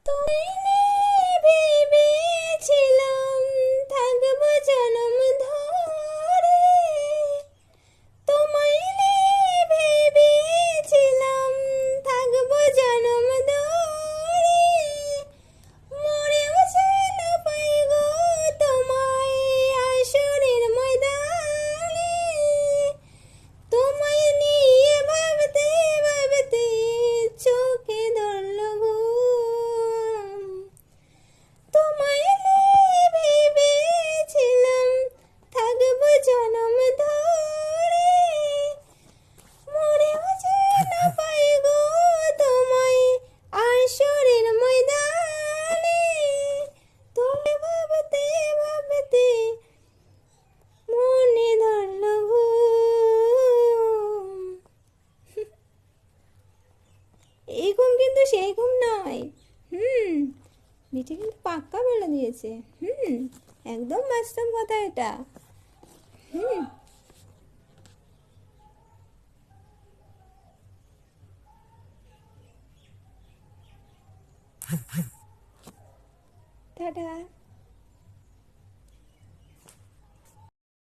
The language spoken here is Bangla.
তোমায় ভেবেছিলাম থাকবো জনম ধরে, তোমায় ভেবেছিলাম থাকবো জনম ধরে, মরেও যেন পাই গো তোমায় আসরের ময়দানে। তোমায় নিয়ে ভাবতে ভাবতে চোখে ধরল ঘুম, তোমায় ভেবেছিলাম থাকবো জনম ধরে, মরেও যেন পাই গো তোমায় আসরের ময়দানে। তুমি ভাবতে ভাবতে মনে ধরল ঘুম। এই ঘুম কিন্তু সেই ঘুম নয়। মিঠি কিন্তু পাক্কা বলে দিয়েছে। একদম বাস্তব কথা এটা। টাটা।